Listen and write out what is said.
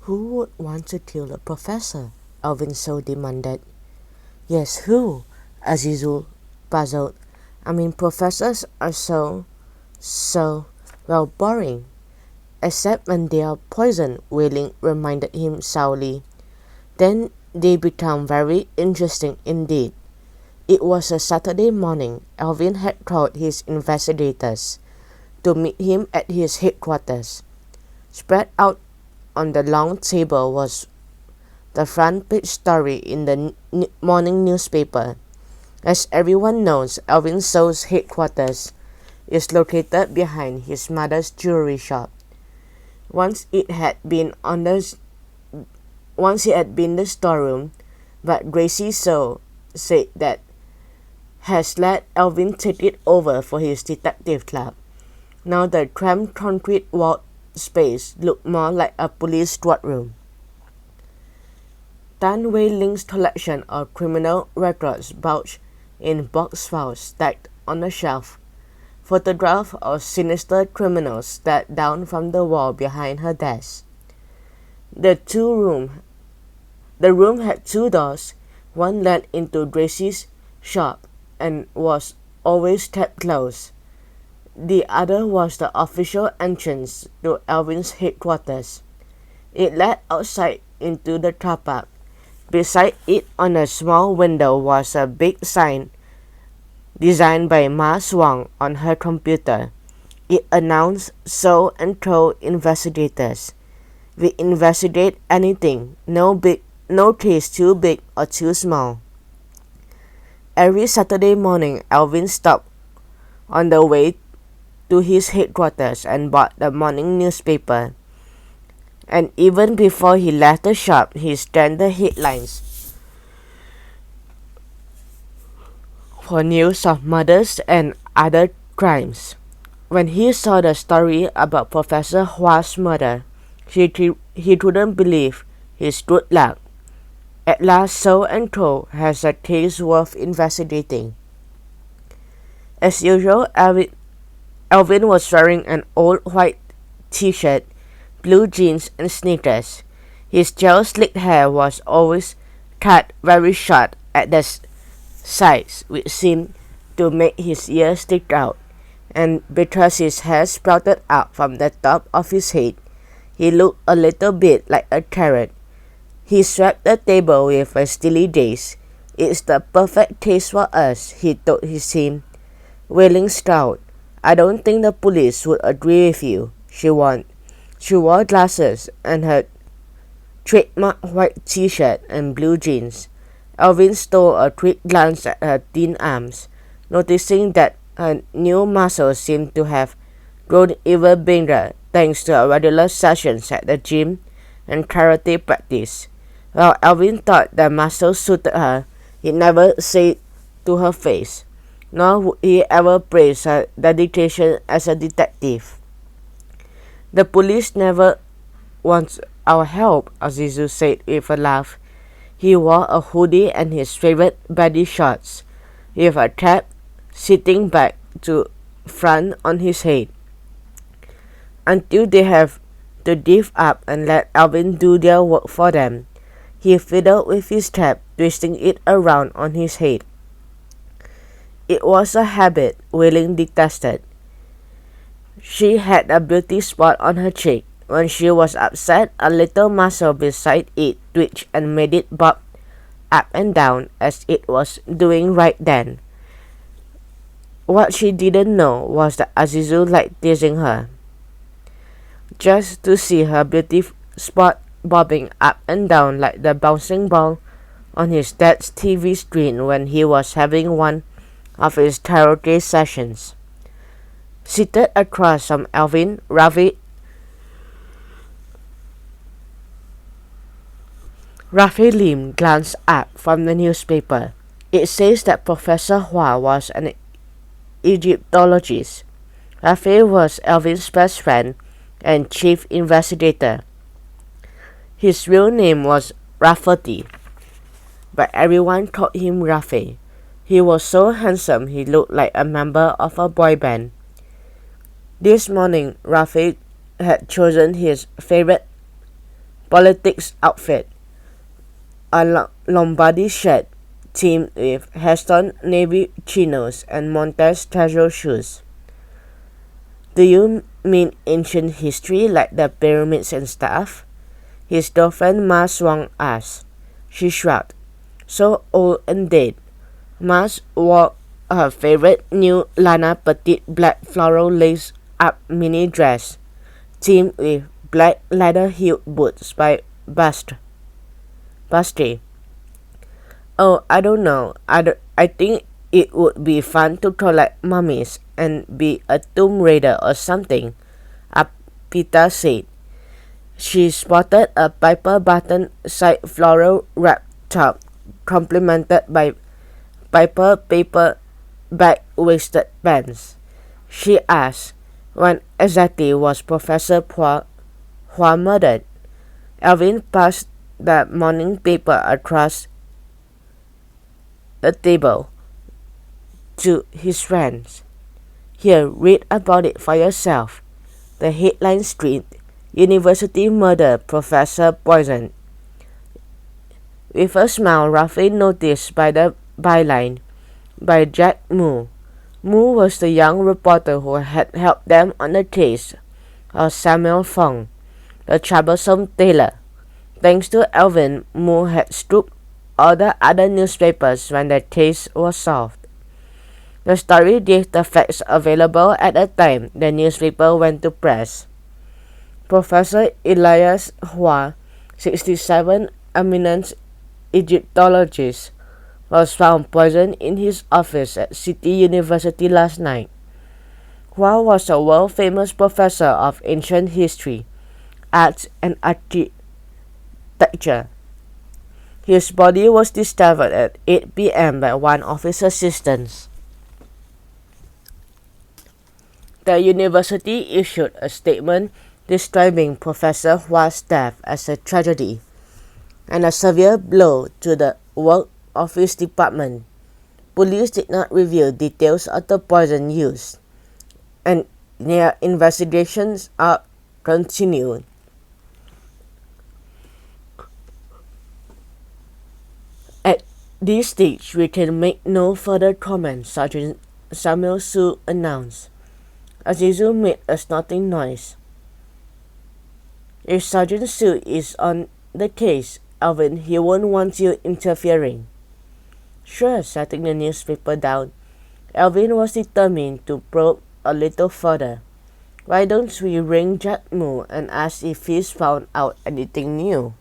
Who would want to kill a professor? Alvin so demanded. Yes, who? Azizu puzzled. I mean, professors are well, boring. Except when they are poisoned, Wailing reminded him sourly. Then they become very interesting indeed. It was a Saturday morning. Alvin had called his investigators to meet him at his headquarters. Spread out on the long table was the front page story in the morning newspaper. As everyone knows, Alvin So's headquarters is located behind his mother's jewelry shop. Once it had been the storeroom, but Gracie So said that has let Alvin take it over for his detective club. Now the cramped concrete walled space looked more like a police squad room. Tan Wei Ling's collection of criminal records bulged in box files stacked on a shelf. Photographs of sinister criminals stared down from the wall behind her desk. The room had two doors. One led into Gracie's shop and was always kept closed. The other was the official entrance to Alvin's headquarters. It led outside into the car park. Beside it on a small window was a big sign designed by Ma Swang on her computer. It announced So and Co investigators. We investigate anything, no case too big or too small. Every Saturday morning, Alvin stopped on the way to his headquarters and bought the morning newspaper. And even before he left the shop, he scanned the headlines for news of murders and other crimes. When he saw the story about Professor Hua's murder, he couldn't believe his good luck. At last, So and Co has a case worth investigating. As usual, Alvin was wearing an old white t-shirt, blue jeans and sneakers. His gel-slicked hair was always cut very short at the sides, which seemed to make his ears stick out, and because his hair sprouted out from the top of his head, he looked a little bit like a carrot. He swept the table with a steely gaze. It's the perfect case for us, he told his team. Wailing scowled. I don't think the police would agree with you, she warned. She wore glasses and her trademark white t-shirt and blue jeans. Alvin stole a quick glance at her thin arms, noticing that her new muscles seemed to have grown even bigger thanks to her regular sessions at the gym and karate practice. While Alvin thought the muscles suited her, he never said to her face, nor would he ever praise her dedication as a detective. The police never wants our help, Azizu said with a laugh. He wore a hoodie and his favorite body shorts, with a cap sitting back to front on his head. Until they have to give up and let Alvin do their work for them, he fiddled with his cap, twisting it around on his head. It was a habit Wailing detested. She had a beauty spot on her cheek. When she was upset, a little muscle beside it twitched and made it bob up and down as it was doing right then. What she didn't know was that Azizu liked teasing her. Just to see her beauty spot bobbing up and down like the bouncing ball on his dad's TV screen when he was having one of his karaoke sessions. Seated across from Alvin, Rafi Lim glanced up from the newspaper. It says that Professor Hua was an Egyptologist. Rafi was Alvin's best friend and chief investigator. His real name was Rafferty, but everyone called him Rafi. He was so handsome he looked like a member of a boy band. This morning, Rafi had chosen his favorite politics outfit, a Lombardy shirt teamed with Heston navy chinos and Montez casual shoes. Do you mean ancient history like the pyramids and stuff? His girlfriend Ma Swang asked. She shrugged. So old and dead. Ma wore her favorite new Lana Petite black floral lace up mini dress, teamed with black leather heeled boots by Bastry. Oh, I don't know. I think it would be fun to collect mummies and be a tomb raider or something, Apita said. She spotted a Piper button side floral wrap top complemented by Piper paper bag waisted pants. She asked, when exactly was Professor Hua murdered? Alvin passed the morning paper across the table to his friends. Here, read about it for yourself. The headlines read, University Murder Professor Poisoned. With a smile roughly noticed by the byline by Jack Moo. Moo was the young reporter who had helped them on the case of Samuel Fong, the troublesome tailor. Thanks to Alvin, Moo had scooped all the other newspapers when the case was solved. The story gave the facts available at the time the newspaper went to press. Professor Elias Hua, 67, eminent Egyptologist, was found poisoned in his office at City University last night. Hua was a world-famous professor of ancient history, arts, and architecture. His body was discovered at 8 p.m. by one of his assistants. The university issued a statement describing Professor Hua's death as a tragedy and a severe blow to the work of his department. Police did not reveal details of the poison used, and their investigations are continued. At this stage, we can make no further comments, Sergeant Samuel Su announced. Azizu made a snorting noise. If Sergeant Su is on the case, Alvin, he won't want you interfering. Sure, setting the newspaper down, Alvin was determined to probe a little further. Why don't we ring Jack Moo and ask if he's found out anything new?